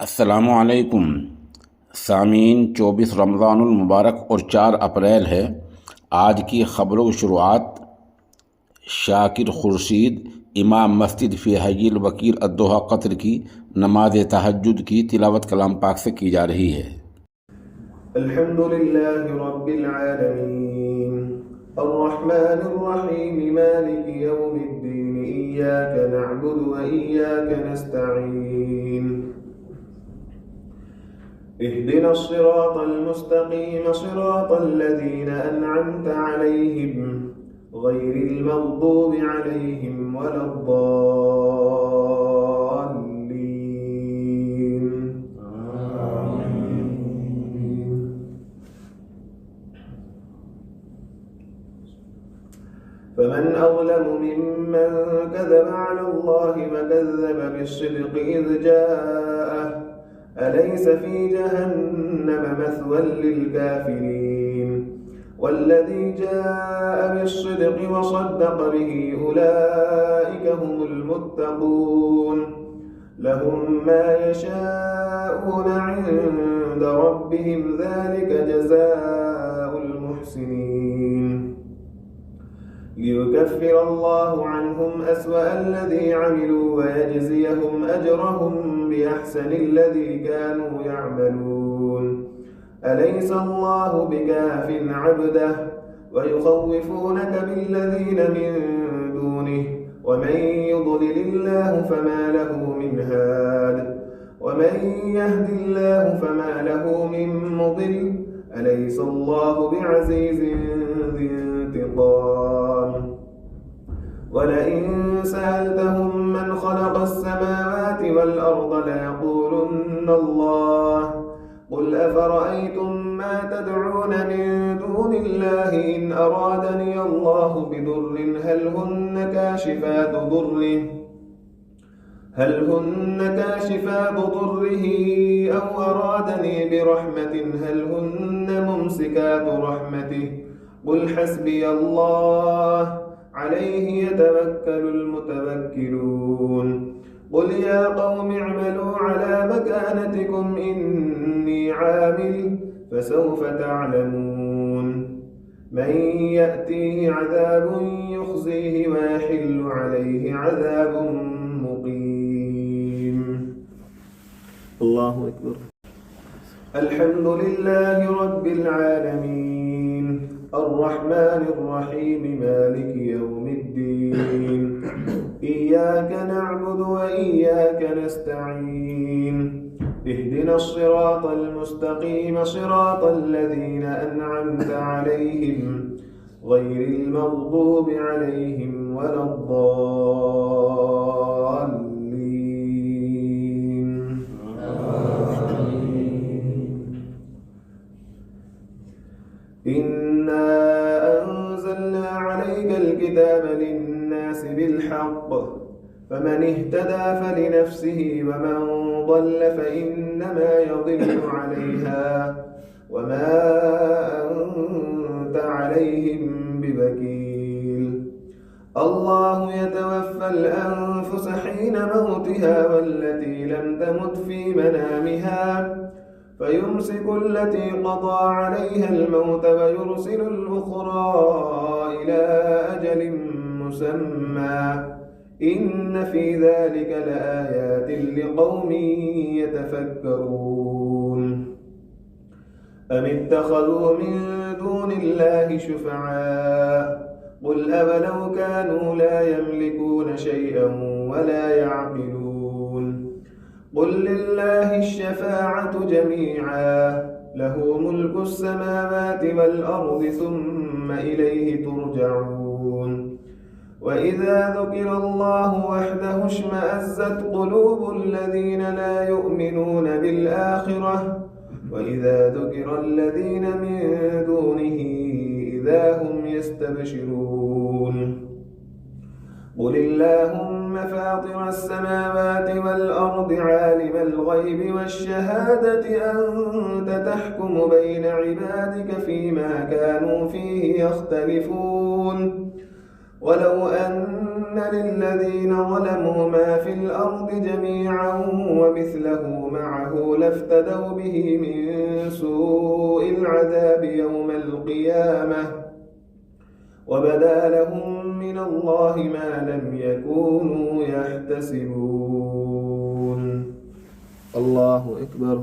अस्सलामुअलैकुम सामीन। 24 रमज़ानुल मुबारक और 4 अप्रैल है। आज की ख़बरों की शुरुआत शाकिर खुर्शीद इमाम मस्जिद फ़ी हय्यिल वकील अद्दोहा क़तर की नमाज तहज्जुद की तिलावत कलाम पाक से की जा रही है। अल्हम्दुलिल्लाहि रब्बिल आलमीन अर्रहमानिर रहीम मालिकि यौमिद्दीन इय्याका नअबुदु व इय्याका नस्तईन इहदिनस सिरातल मुस्तक़ीम सिरातल लज़ीना अनअमत अलैहिम गैरिल मग़दूबि अलैहिम वलद्दाल्लीन। فمن أظلم ممن كذب على الله وكذب بالصدق إذ جاءه أليس في جهنم مثوى للكافرين والذي جاء بالصدق وصدق به أولئك هم المتقون لهم ما يشاءون عند ربهم ذلك جزاء المحسنين ليكفر الله عنهم أسوأ الذي عملوا ويجزيهم أجرهم بأحسن الذي كانوا يعملون أليس الله بكاف عبده ويخوفونك بالذين من دونه ومن يضلل الله فما له من هاد ومن يهد الله فما له من مضل أليس الله بعزيز ذي انتقام ولئن سألتهم من خلق السماوات والأرض ليقولن الله قل أفرأيتم ما تدعون من دون الله إن أرادني الله بضر هل هن كاشفات ضره أو أرادني برحمة هل هن ممسكات رحمته قل حسبي الله عليه يتوكل المتوكلون قل يا قوم اعملوا على مكانتكم إني عامل فسوف تعلمون من يأتيه عذاب يخزيه ويحل عليه عذاب مقيم. الله أكبر. الحمد لله رب العالمين الرحمن الرحيم مالك يوم الدين إياك نعبد وإياك نستعين اهدنا الصراط المستقيم صراط الذين أنعمت عليهم غير المغضوب عليهم ولا الضالين. إنا أنزلنا عليك الكتاب للناس بالحق فمن اهتدى فلنفسه ومن ضل فإنما يضل عليها وما أنت عليهم بوكيل. الله يتوفى الأنفس حين موتها والتي لم تمت في منامها فيمسك التي قضى عليها الموت ويرسل الأخرى إلى أجل مسمى إن في ذلك لآيات لقوم يتفكرون. أم اتخذوا من دون الله شفعاء قل أولو كانوا لا يملكون شيئا ولا يعقلون قل لله الشفاعة جميعا له ملك السماوات والأرض ثم إليه ترجعون. وإذا ذكر الله وحده اشمأزت قلوب الذين لا يؤمنون بالآخرة وإذا ذكر الذين من دونه إذا هم يستبشرون. قل اللهم فاطر السماوات والأرض عالم الغيب والشهادة أنت تحكم بين عبادك فيما كانوا فيه يختلفون ولو أن للذين ظلموا ما في الأرض جميعا ومثله معه لافتدوا به من سوء العذاب يوم القيامة وبدا لهم من الله ما لم يكونوا يحتسبون. الله أكبر.